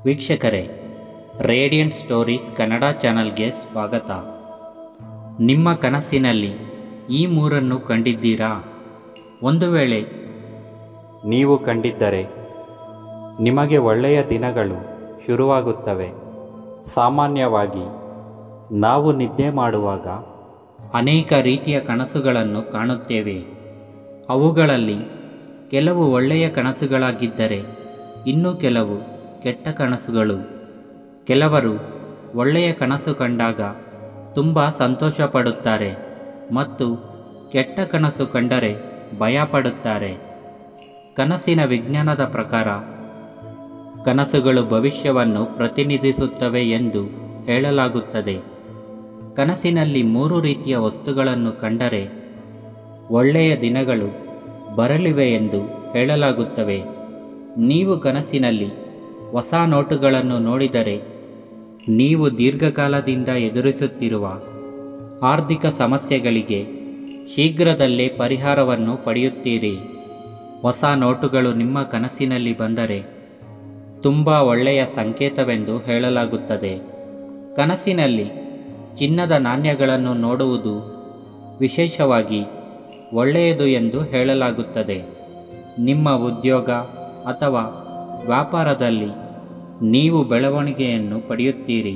ವೀಕ್ಷಕರೇ, radiant stories Kannada ಚಾನಲ್ಗೆ ಸ್ವಾಗತ. ನಿಮ್ಮ ಕನಸಿನಲ್ಲಿ ಈ ಮೂರನ್ನು ಕಂಡಿದ್ದೀರಾ? ಒಂದು ವೇಳೆ ನೀವು ಕಂಡಿದ್ದರೆ ನಿಮಗೆ ಒಳ್ಳೆಯ ದಿನಗಳು ಶುರುವಾಗುತ್ತವೆ. ಸಾಮಾನ್ಯವಾಗಿ ನಾವು ನಿದ್ದೆ ಮಾಡುವಾಗ ಅನೇಕ ರೀತಿಯ ಕನಸುಗಳನ್ನು ಕಾಣುತ್ತೇವೆ. ಅವುಗಳಲ್ಲಿ ಕೆಲವು ಒಳ್ಳೆಯ ಕನಸುಗಳಾಗಿದ್ದರೆ ಇನ್ನೂ ಕೆಲವು ಕೆಟ್ಟ ಕನಸುಗಳು. ಕೆಲವರು ಒಳ್ಳೆಯ ಕನಸು ಕಂಡಾಗ ತುಂಬ ಸಂತೋಷ ಪಡುತ್ತಾರೆ ಮತ್ತು ಕೆಟ್ಟ ಕನಸು ಕಂಡರೆ ಭಯಪಡುತ್ತಾರೆ. ಕನಸಿನ ವಿಜ್ಞಾನದ ಪ್ರಕಾರ ಕನಸುಗಳು ಭವಿಷ್ಯವನ್ನು ಪ್ರತಿನಿಧಿಸುತ್ತವೆ ಎಂದು ಹೇಳಲಾಗುತ್ತದೆ. ಕನಸಿನಲ್ಲಿ 3 ರೀತಿಯ ವಸ್ತುಗಳನ್ನು ಕಂಡರೆ ಒಳ್ಳೆಯ ದಿನಗಳು ಬರಲಿವೆ ಎಂದು ಹೇಳಲಾಗುತ್ತವೆ. ನೀವು ಕನಸಿನಲ್ಲಿ ಹೊಸ ನೋಟುಗಳನ್ನು ನೋಡಿದರೆ ನೀವು ದೀರ್ಘಕಾಲದಿಂದ ಎದುರಿಸುತ್ತಿರುವ ಆರ್ಥಿಕ ಸಮಸ್ಯೆಗಳಿಗೆ ಶೀಘ್ರದಲ್ಲೇ ಪರಿಹಾರವನ್ನು ಪಡೆಯುತ್ತೀರಿ. ಹೊಸ ನೋಟುಗಳು ನಿಮ್ಮ ಕನಸಿನಲ್ಲಿ ಬಂದರೆ ತುಂಬ ಒಳ್ಳೆಯ ಸಂಕೇತವೆಂದು ಹೇಳಲಾಗುತ್ತದೆ. ಕನಸಿನಲ್ಲಿ ಚಿನ್ನದ ನಾಣ್ಯಗಳನ್ನು ನೋಡುವುದು ವಿಶೇಷವಾಗಿ ಒಳ್ಳೆಯದು ಎಂದು ಹೇಳಲಾಗುತ್ತದೆ. ನಿಮ್ಮ ಉದ್ಯೋಗ ಅಥವಾ ವ್ಯಾಪಾರದಲ್ಲಿ ನೀವು ಬೆಳವಣಿಗೆಯನ್ನು ಪಡೆಯುತ್ತೀರಿ.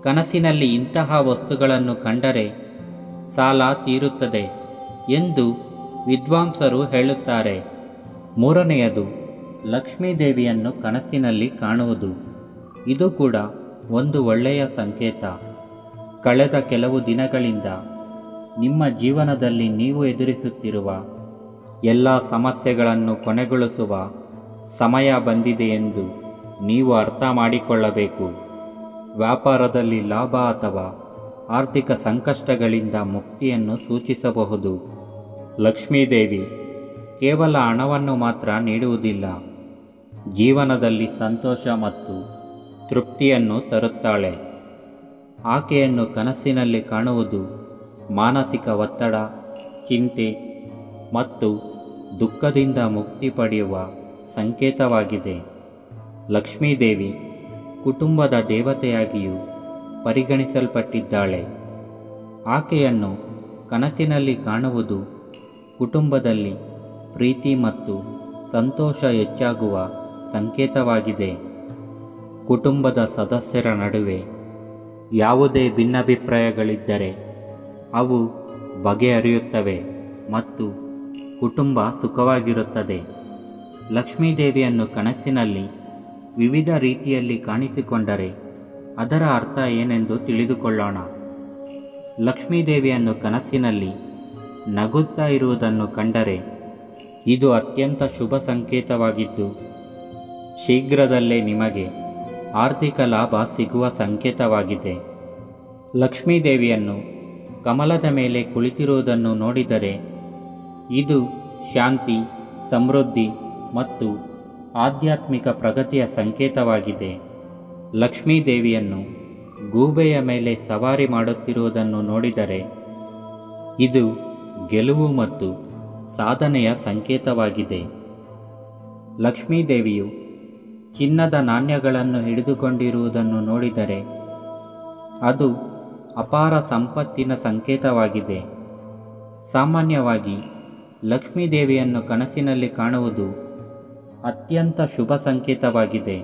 ಕನಸಿನಲ್ಲಿ ಇಂತಹ ವಸ್ತುಗಳನ್ನು ಕಂಡರೆ ಸಾಲ ತೀರುತ್ತದೆ ಎಂದು ವಿದ್ವಾಂಸರು ಹೇಳುತ್ತಾರೆ. 3ನೆಯದು ಲಕ್ಷ್ಮೀದೇವಿಯನ್ನು ಕನಸಿನಲ್ಲಿ ಕಾಣುವುದು. ಇದು ಕೂಡ ಒಂದು ಒಳ್ಳೆಯ ಸಂಕೇತ. ಕಳೆದ ಕೆಲವು ದಿನಗಳಿಂದ ನಿಮ್ಮ ಜೀವನದಲ್ಲಿ ನೀವು ಎದುರಿಸುತ್ತಿರುವ ಎಲ್ಲ ಸಮಸ್ಯೆಗಳನ್ನು ಕೊನೆಗೊಳಿಸುವ ಸಮಯ ಬಂದಿದೆ ಎಂದು ನೀವು ಅರ್ಥ ಮಾಡಿಕೊಳ್ಳಬೇಕು. ವ್ಯಾಪಾರದಲ್ಲಿ ಲಾಭ ಅಥವಾ ಆರ್ಥಿಕ ಸಂಕಷ್ಟಗಳಿಂದ ಮುಕ್ತಿಯನ್ನು ಸೂಚಿಸಬಹುದು. ಲಕ್ಷ್ಮೀದೇವಿ ಕೇವಲ ಹಣವನ್ನು ಮಾತ್ರ ನೀಡುವುದಿಲ್ಲ, ಜೀವನದಲ್ಲಿ ಸಂತೋಷ ಮತ್ತು ತೃಪ್ತಿಯನ್ನು ತರುತ್ತಾಳೆ. ಆಕೆಯನ್ನು ಕನಸಿನಲ್ಲಿ ಕಾಣುವುದು ಮಾನಸಿಕ ಒತ್ತಡ, ಚಿಂತೆ ಮತ್ತು ದುಃಖದಿಂದ ಮುಕ್ತಿ ಪಡೆಯುವ ಸಂಕೇತವಾಗಿದೆ. ಲಕ್ಷ್ಮೀದೇವಿ ಕುಟುಂಬದ ದೇವತೆಯಾಗಿಯೂ ಪರಿಗಣಿಸಲ್ಪಟ್ಟಿದ್ದಾಳೆ. ಆಕೆಯನ್ನು ಕನಸಿನಲ್ಲಿ ಕಾಣುವುದು ಕುಟುಂಬದಲ್ಲಿ ಪ್ರೀತಿ ಮತ್ತು ಸಂತೋಷ ಹೆಚ್ಚಾಗುವ ಸಂಕೇತವಾಗಿದೆ. ಕುಟುಂಬದ ಸದಸ್ಯರ ನಡುವೆ ಯಾವುದೇ ಭಿನ್ನಾಭಿಪ್ರಾಯಗಳಿದ್ದರೆ ಅವು ಬಗೆಹರಿಯುತ್ತವೆ ಮತ್ತು ಕುಟುಂಬ ಸುಖವಾಗಿರುತ್ತದೆ. ಲಕ್ಷ್ಮೀದೇವಿಯನ್ನು ಕನಸಿನಲ್ಲಿ ವಿವಿಧ ರೀತಿಯಲ್ಲಿ ಕಾಣಿಸಿಕೊಂಡರೆ ಅದರ ಅರ್ಥ ಏನೆಂದು ತಿಳಿದುಕೊಳ್ಳೋಣ. ಲಕ್ಷ್ಮೀದೇವಿಯನ್ನು ಕನಸಿನಲ್ಲಿ ನಗುತ್ತಾ ಇರುವುದನ್ನು ಕಂಡರೆ ಇದು ಅತ್ಯಂತ ಶುಭ ಸಂಕೇತವಾಗಿದ್ದು ಶೀಘ್ರದಲ್ಲೇ ನಿಮಗೆ ಆರ್ಥಿಕ ಲಾಭ ಸಿಗುವ ಸಂಕೇತವಾಗಿದೆ. ಲಕ್ಷ್ಮೀದೇವಿಯನ್ನು ಕಮಲದ ಮೇಲೆ ಕುಳಿತಿರುವುದನ್ನು ನೋಡಿದರೆ ಇದು ಶಾಂತಿ, ಸಮೃದ್ಧಿ ಮತ್ತು ಆಧ್ಯಾತ್ಮಿಕ ಪ್ರಗತಿಯ ಸಂಕೇತವಾಗಿದೆ. ಲಕ್ಷ್ಮೀದೇವಿಯನ್ನು ಗೂಬೆಯ ಮೇಲೆ ಸವಾರಿ ಮಾಡುತ್ತಿರುವುದನ್ನು ನೋಡಿದರೆ ಇದು ಗೆಲುವು ಮತ್ತು ಸಾಧನೆಯ ಸಂಕೇತವಾಗಿದೆ. ಲಕ್ಷ್ಮೀದೇವಿಯು ಚಿನ್ನದ ನಾಣ್ಯಗಳನ್ನು ಹಿಡಿದುಕೊಂಡಿರುವುದನ್ನು ನೋಡಿದರೆ ಅದು ಅಪಾರ ಸಂಪತ್ತಿನ ಸಂಕೇತವಾಗಿದೆ. ಸಾಮಾನ್ಯವಾಗಿ ಲಕ್ಷ್ಮೀದೇವಿಯನ್ನು ಕನಸಿನಲ್ಲಿ ಕಾಣುವುದು ಅತ್ಯಂತ ಶುಭ ಸಂಕೇತವಾಗಿದೆ.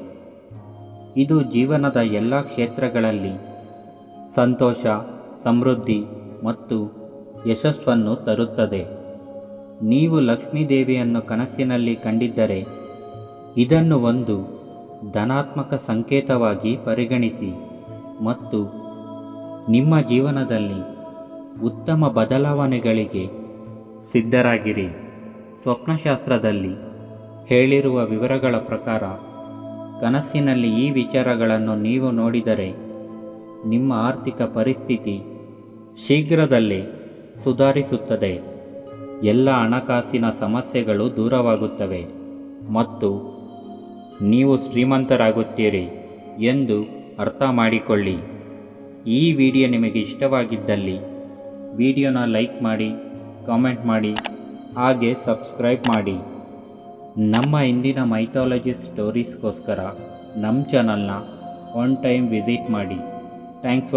ಇದು ಜೀವನದ ಎಲ್ಲ ಕ್ಷೇತ್ರಗಳಲ್ಲಿ ಸಂತೋಷ, ಸಮೃದ್ಧಿ ಮತ್ತು ಯಶಸ್ಸನ್ನು ತರುತ್ತದೆ. ನೀವು ಲಕ್ಷ್ಮೀದೇವಿಯನ್ನು ಕನಸಿನಲ್ಲಿ ಕಂಡಿದ್ದರೆ ಇದನ್ನು ಒಂದು ಧನಾತ್ಮಕ ಸಂಕೇತವಾಗಿ ಪರಿಗಣಿಸಿ ಮತ್ತು ನಿಮ್ಮ ಜೀವನದಲ್ಲಿ ಉತ್ತಮ ಬದಲಾವಣೆಗಳಿಗೆ ಸಿದ್ಧರಾಗಿರಿ. ಸ್ವಪ್ನಶಾಸ್ತ್ರದಲ್ಲಿ ಹೇಳಿರುವ ವಿವರಗಳ ಪ್ರಕಾರ ಕನಸಿನಲ್ಲಿ ಈ ವಿಚಾರಗಳನ್ನು ನೀವು ನೋಡಿದರೆ ನಿಮ್ಮ ಆರ್ಥಿಕ ಪರಿಸ್ಥಿತಿ ಶೀಘ್ರದಲ್ಲೇ ಸುಧಾರಿಸುತ್ತದೆ. ಎಲ್ಲ ಹಣಕಾಸಿನ ಸಮಸ್ಯೆಗಳು ದೂರವಾಗುತ್ತವೆ ಮತ್ತು ನೀವು ಶ್ರೀಮಂತರಾಗುತ್ತೀರಿ ಎಂದು ಅರ್ಥ ಮಾಡಿಕೊಳ್ಳಿ. ಈ ವಿಡಿಯೋ ನಿಮಗೆ ಇಷ್ಟವಾಗಿದ್ದಲ್ಲಿ ವಿಡಿಯೋನ ಲೈಕ್ ಮಾಡಿ, ಕಾಮೆಂಟ್ ಮಾಡಿ, ಹಾಗೆ ಸಬ್ಸ್ಕ್ರೈಬ್ ಮಾಡಿ. ನಮ್ಮ ಇಂದಿನ ಮೈಥಾಲಜಿ ಸ್ಟೋರೀಸ್ಗೋಸ್ಕರ ನಮ್ಮ ಚಾನಲ್ನ ಒನ್ ಟೈಮ್ ವಿಸಿಟ್ ಮಾಡಿ. Thanks for